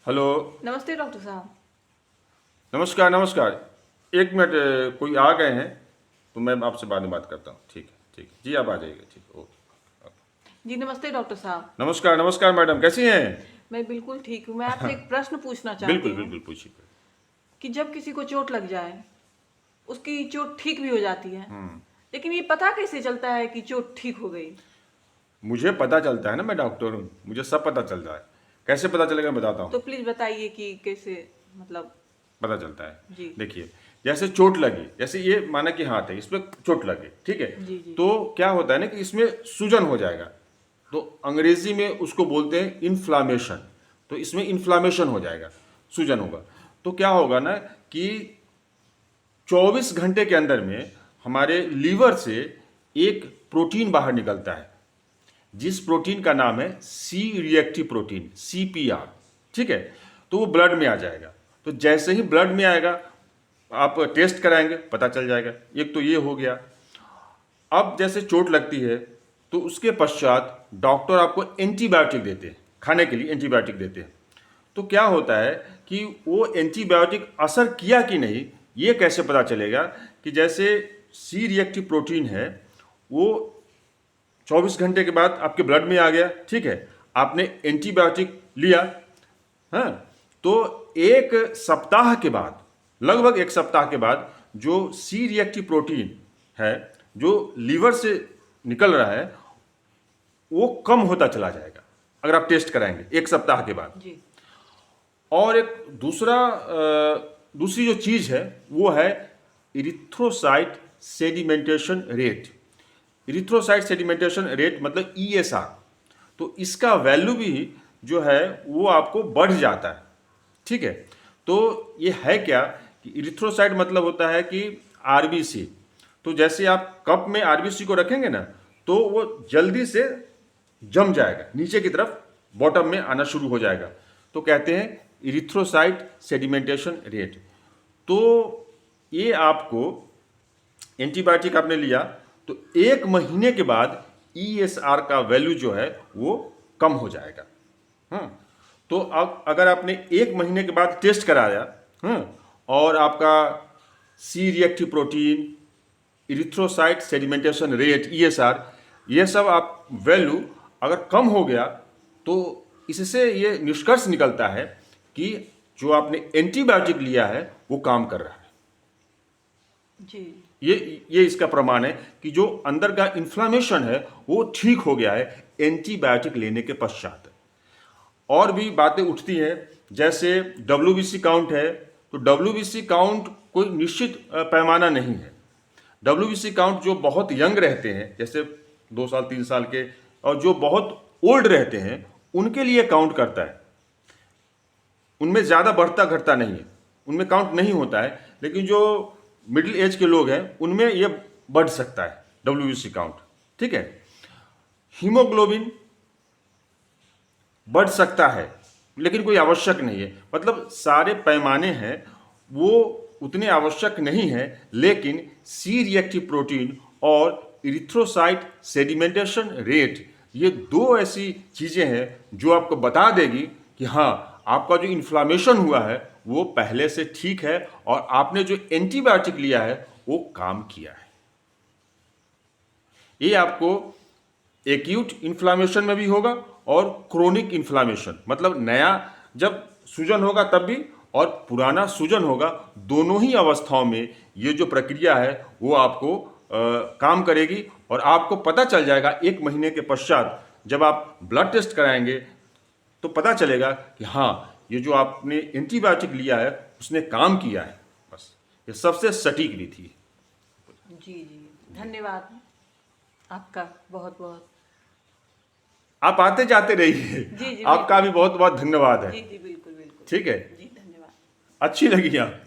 Hello. नमस्ते doctor साहब। नमस्कार नमस्कार। एक मिनट, कोई आ गए हैं तो मैं आपसे बाद में बात करता हूँ। ठीक है ठीक है जी, आप आ जाइएगा। ठीक है, ओके। जी नमस्ते डॉक्टर साहब। नमस्कार नमस्कार मैडम, कैसी हैं? मैं बिल्कुल ठीक हूँ। मैं आपसे एक प्रश्न पूछना चाहती बिल्कुल हूँ बिल्कुल, पूछिए। कि जब किसी को चोट लग जाए, उसकी चोट ठीक भी हो जाती है, हम्म। लेकिन ये पता कैसे चलता है कि चोट ठीक हो गई? मुझे पता चलता है ना, मैं डॉक्टर हूँ, मुझे सब पता चलता है। कैसे पता चलेगा, मैं बताता तो हूँ। प्लीज बताइए कि कैसे, मतलब। पता चलता है। जी देखिए, जैसे चोट लगी, जैसे ये माना कि हाथ है, इस पर चोट लगी, ठीक है। जी जी। तो क्या होता है ना कि इसमें सूजन हो जाएगा। तो अंग्रेजी में उसको बोलते हैं इन्फ्लामेशन। तो इसमें इन्फ्लामेशन हो जाएगा, सूजन होगा। तो क्या होगा ना कि 24 घंटे के अंदर में हमारे लीवर से एक प्रोटीन बाहर निकलता है, जिस प्रोटीन का नाम है सी रिएक्टिव प्रोटीन, CPR। ठीक है। तो वो ब्लड में आ जाएगा। तो जैसे ही ब्लड में आएगा, आप टेस्ट कराएंगे, पता चल जाएगा। एक तो ये हो गया। अब जैसे चोट लगती है तो उसके पश्चात डॉक्टर आपको एंटीबायोटिक देते हैं, खाने के लिए एंटीबायोटिक देते हैं। तो क्या होता है कि वो एंटीबायोटिक असर किया कि नहीं, ये कैसे पता चलेगा? कि जैसे सी रिएक्टिव प्रोटीन है, वो 24 घंटे के बाद आपके ब्लड में आ गया, ठीक है। आपने एंटीबायोटिक लिया, हाँ। तो एक सप्ताह के बाद, लगभग एक सप्ताह के बाद, जो सी रिएक्टिव प्रोटीन है, जो लीवर से निकल रहा है, वो कम होता चला जाएगा अगर आप टेस्ट कराएंगे एक सप्ताह के बाद। जी और एक दूसरी जो चीज़ है वो है erythrocyte sedimentation rate. Erythrocyte sedimentation rate मतलब ESR। तो इसका वैल्यू भी जो है वो आपको बढ़ जाता है, ठीक है। तो ये है क्या कि इरिथ्रोसाइट मतलब होता है कि RBC। तो जैसे आप कप में RBC को रखेंगे ना, तो वो जल्दी से जम जाएगा, नीचे की तरफ बॉटम में आना शुरू हो जाएगा। तो कहते हैं इरिथ्रोसाइट सेडिमेंटेशन रेट। तो ये आपको एंटीबायोटिक आपने लिया तो 1 महीने के बाद ESR का वैल्यू जो है वो कम हो जाएगा। हाँ। तो अब अगर आपने 1 महीने के बाद टेस्ट कराया, हाँ, और आपका C reactive protein, erythrocyte sedimentation rate, ESR, ये सब आप वैल्यू अगर कम हो गया, तो इससे ये निष्कर्ष निकलता है कि जो आपने एंटीबायोटिक लिया है वो काम कर रहा है। जी ये इसका प्रमाण है कि जो अंदर का इन्फ्लामेशन है वो ठीक हो गया है एंटीबायोटिक लेने के पश्चात। और भी बातें उठती हैं, जैसे WBC काउंट है। तो WBC काउंट कोई निश्चित पैमाना नहीं है। WBC काउंट जो बहुत यंग रहते हैं, जैसे 2 साल 3 साल के, और जो बहुत ओल्ड रहते हैं, उनके लिए काउंट करता है। उनमें ज़्यादा बढ़ता घटता नहीं है, उनमें काउंट नहीं होता है। लेकिन जो मिडिल एज के लोग हैं उनमें ये बढ़ सकता है WBC काउंट, ठीक है। हीमोग्लोबिन बढ़ सकता है, लेकिन कोई आवश्यक नहीं है। मतलब सारे पैमाने हैं वो उतने आवश्यक नहीं है, लेकिन सी रिएक्टिव प्रोटीन और इरिथ्रोसाइट सेडिमेंटेशन रेट, ये दो ऐसी चीज़ें हैं जो आपको बता देगी कि हाँ, आपका जो इन्फ्लामेशन हुआ है वो पहले से ठीक है और आपने जो एंटीबायोटिक लिया है वो काम किया है। ये आपको एक्यूट इन्फ्लामेशन में भी होगा और क्रोनिक इन्फ्लामेशन, मतलब नया जब सूजन होगा तब भी और पुराना सूजन होगा, दोनों ही अवस्थाओं में ये जो प्रक्रिया है वो आपको काम करेगी। और आपको पता चल जाएगा 1 महीने के पश्चात, जब आप ब्लड टेस्ट कराएंगे तो पता चलेगा कि हाँ, ये जो आपने एंटीबायोटिक लिया है उसने काम किया है। बस ये सबसे सटीक विधि है। जी जी, धन्यवाद आपका बहुत बहुत। आप आते जाते रहिए। जी जी आपका बिल्कुल। भी बहुत बहुत धन्यवाद है। जी जी बिल्कुल बिल्कुल। ठीक है। जी धन्यवाद। अच्छी लगी आप।